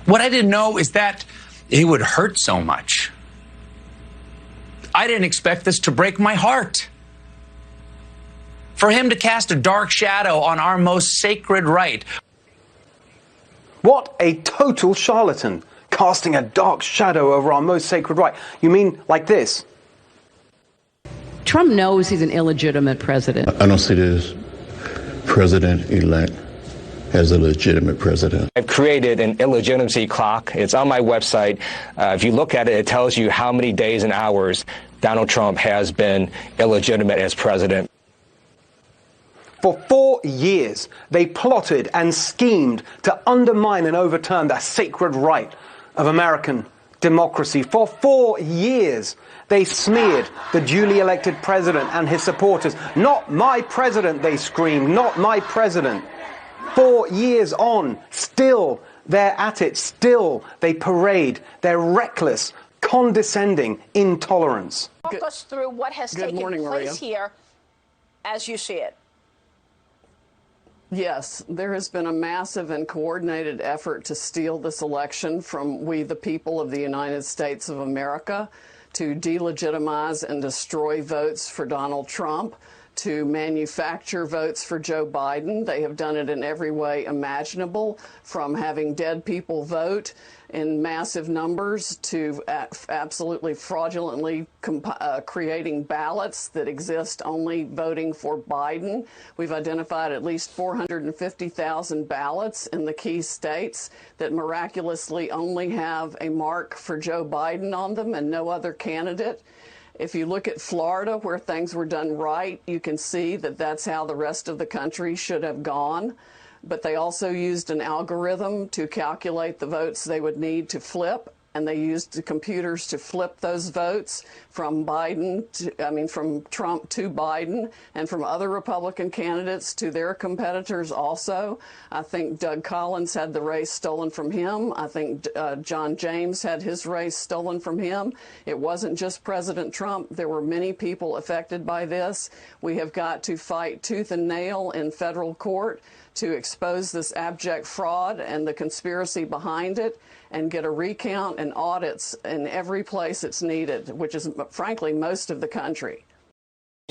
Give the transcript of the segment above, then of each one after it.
What I didn't know is that it would hurt so much. I didn't expect this to break my heart. For him to cast a dark shadow on our most sacred right. What a total charlatan, casting a dark shadow over our most sacred right. You mean like this? Trump knows he's an illegitimate president. I don't see this president-elect as a legitimate president. I've created an illegitimacy clock. It's on my website. If you look at it, it tells you how many days and hours Donald Trump has been illegitimate as president. For 4 years, they plotted and schemed to undermine and overturn the sacred right of American democracy. For 4 years, they smeared the duly elected president and his supporters. Not my president, they screamed, not my president. 4 years on, still they're at it, still they parade their reckless, condescending intolerance. Walk us through what has taken place here as you see it. Yes, there has been a massive and coordinated effort to steal this election from we, the people of the United States of America, to delegitimize and destroy votes for Donald Trump, to manufacture votes for Joe Biden. They have done it in every way imaginable, from having dead people vote in massive numbers to absolutely fraudulently creating ballots that exist only voting for Biden. We've identified at least 450,000 ballots in the key states that miraculously only have a mark for Joe Biden on them and no other candidate. If you look at Florida, where things were done right, you can see that that's how the rest of the country should have gone. But they also used an algorithm to calculate the votes they would need to flip, and they used the computers to flip those votes from from Trump to Biden, and from other Republican candidates to their competitors also. I think Doug Collins had the race stolen from him. I think John James had his race stolen from him. It wasn't just President Trump. There were many people affected by this. We have got to fight tooth and nail in federal court to expose this abject fraud and the conspiracy behind it, and get a recount and audits in every place it's needed, which is, frankly, most of the country.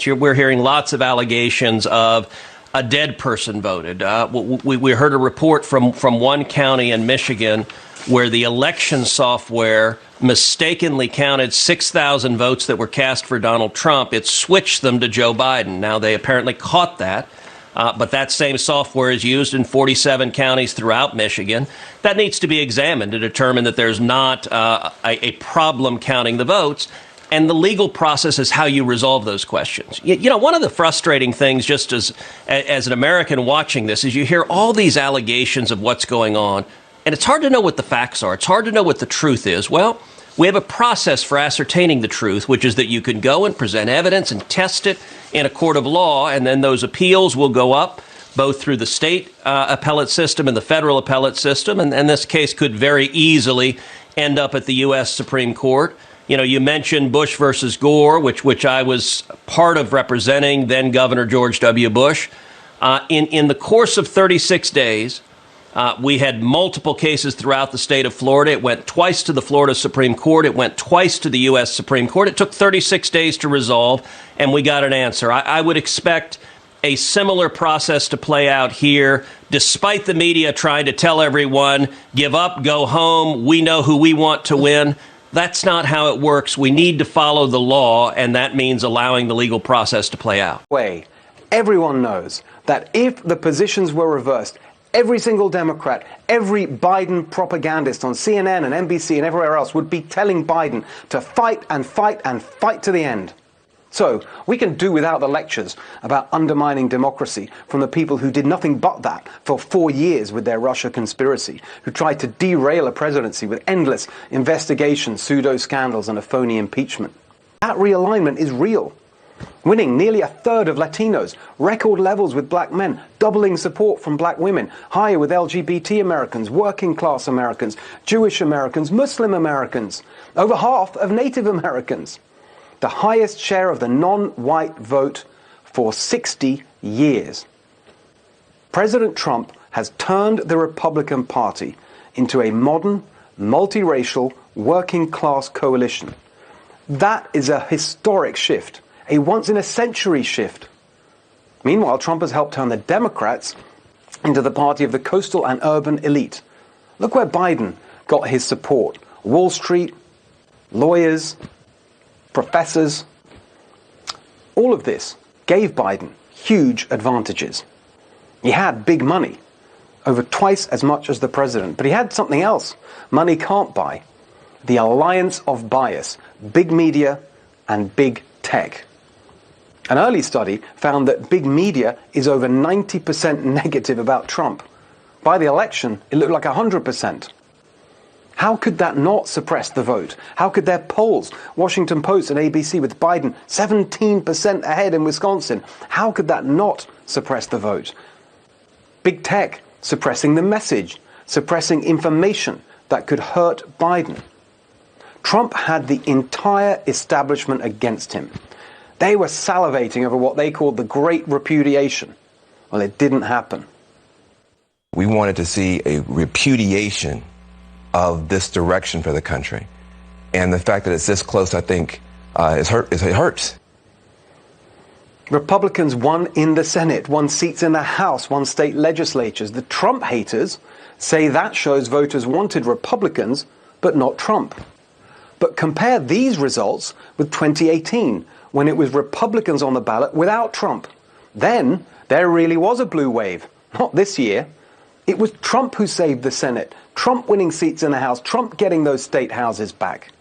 We're hearing lots of allegations of a dead person voted. We heard a report from one county in Michigan where the election software mistakenly counted 6,000 votes that were cast for Donald Trump. It switched them to Joe Biden. Now, they apparently caught that. But that same software is used in 47 counties throughout Michigan. That needs to be examined to determine that there's not a problem counting the votes. And the legal process is how you resolve those questions. You know, one of the frustrating things, just as an American watching this, is you hear all these allegations of what's going on, and it's hard to know what the facts are. It's hard to know what the truth is. Well, we have a process for ascertaining the truth, which is that you can go and present evidence and test it in a court of law, and then those appeals will go up both through the state appellate system and the federal appellate system, and this case could very easily end up at the U.S. Supreme Court. You know, you mentioned Bush versus Gore, which I was part of representing then Governor George W. Bush. In the course of 36 days, we had multiple cases throughout the state of Florida. It went twice to the Florida Supreme Court. It went twice to the U.S. Supreme Court. It took 36 days to resolve, and we got an answer. I would expect a similar process to play out here, despite the media trying to tell everyone, give up, go home, we know who we want to win. That's not how it works. We need to follow the law, and that means allowing the legal process to play out. Everyone knows that if the positions were reversed, every single Democrat, every Biden propagandist on CNN and NBC and everywhere else would be telling Biden to fight and fight and fight to the end. So we can do without the lectures about undermining democracy from the people who did nothing but that for 4 years with their Russia conspiracy, who tried to derail a presidency with endless investigations, pseudo-scandals and a phony impeachment. That realignment is real. Winning nearly a third of Latinos, record levels with black men, doubling support from black women, higher with LGBT Americans, working class Americans, Jewish Americans, Muslim Americans, over half of Native Americans. The highest share of the non-white vote for 60 years. President Trump has turned the Republican Party into a modern, multiracial, working-class coalition. That is a historic shift, a once-in-a-century shift. Meanwhile, Trump has helped turn the Democrats into the party of the coastal and urban elite. Look where Biden got his support. Wall Street, lawyers, professors. All of this gave Biden huge advantages. He had big money, over twice as much as the president, but he had something else money can't buy: the alliance of bias, big media and big tech. An early study found that big media is over 90% negative about Trump. By the election, it looked like 100%. How could that not suppress the vote? How could their polls, Washington Post and ABC, with Biden 17% ahead in Wisconsin, how could that not suppress the vote? Big tech suppressing the message, suppressing information that could hurt Biden. Trump had the entire establishment against him. They were salivating over what they called the Great Repudiation. Well, it didn't happen. We wanted to see a repudiation of this direction for the country. And the fact that it's this close, I think, it hurts. Republicans won in the Senate, won seats in the House, won state legislatures. The Trump haters say that shows voters wanted Republicans, but not Trump. But compare these results with 2018, when it was Republicans on the ballot without Trump. Then there really was a blue wave. Not this year. It was Trump who saved the Senate, Trump winning seats in the House, Trump getting those state houses back.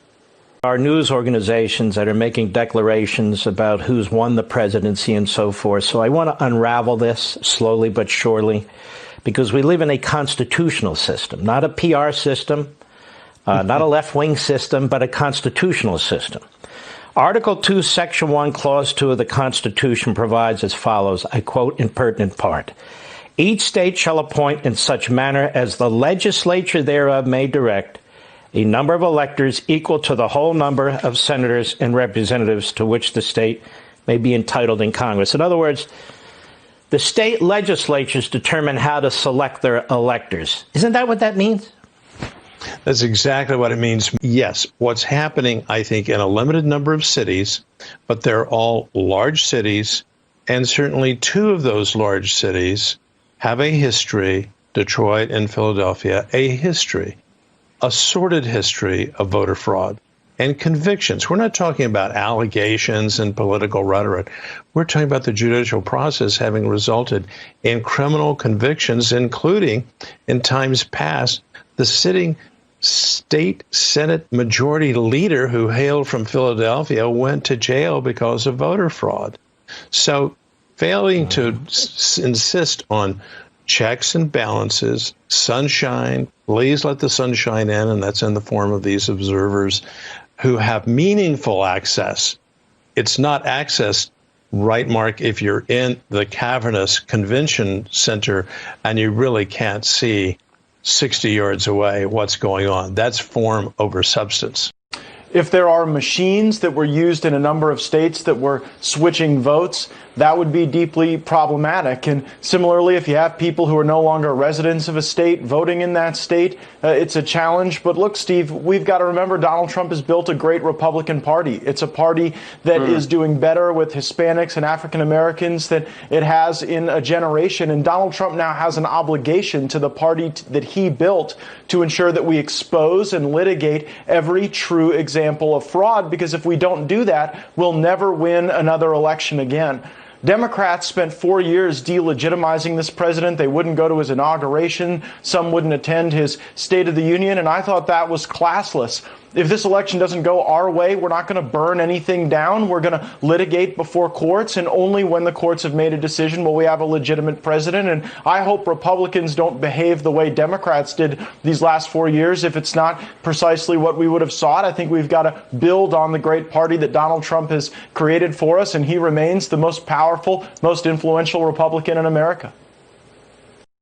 Our news organizations that are making declarations about who's won the presidency and so forth. So I want to unravel this slowly but surely, because we live in a constitutional system, not a PR system, not a left-wing system, but a constitutional system. Article 2, Section 1, Clause 2 of the Constitution provides as follows, I quote in pertinent part, "Each state shall appoint in such manner as the legislature thereof may direct a number of electors equal to the whole number of senators and representatives to which the state may be entitled in Congress." In other words, the state legislatures determine how to select their electors. Isn't that what that means? That's exactly what it means. Yes, what's happening, I think, in a limited number of cities, but they're all large cities, and certainly two of those large cities have a history, Detroit and Philadelphia, a sordid history of voter fraud and convictions. We're not talking about allegations and political rhetoric. We're talking about the judicial process having resulted in criminal convictions, including, in times past, the sitting state Senate majority leader who hailed from Philadelphia went to jail because of voter fraud. So failing to insist on checks and balances, sunshine, please let the sunshine in, and that's in the form of these observers who have meaningful access. It's not access, right, Mark, if you're in the cavernous convention center and you really can't see 60 yards away what's going on. That's form over substance. If there are machines that were used in a number of states that were switching votes, that would be deeply problematic. And similarly, if you have people who are no longer residents of a state voting in that state, it's a challenge. But look, Steve, we've got to remember Donald Trump has built a great Republican Party. It's a party that is doing better with Hispanics and African Americans than it has in a generation. And Donald Trump now has an obligation to the party that he built to ensure that we expose and litigate every true example of fraud, because if we don't do that, we'll never win another election again. Democrats spent 4 years delegitimizing this president. They wouldn't go to his inauguration. Some wouldn't attend his State of the Union, and I thought that was classless. If this election doesn't go our way, we're not going to burn anything down. We're going to litigate before courts, and only when the courts have made a decision will we have a legitimate president. And I hope Republicans don't behave the way Democrats did these last 4 years. If it's not precisely what we would have sought, I think we've got to build on the great party that Donald Trump has created for us, and he remains the most powerful, most influential Republican in America.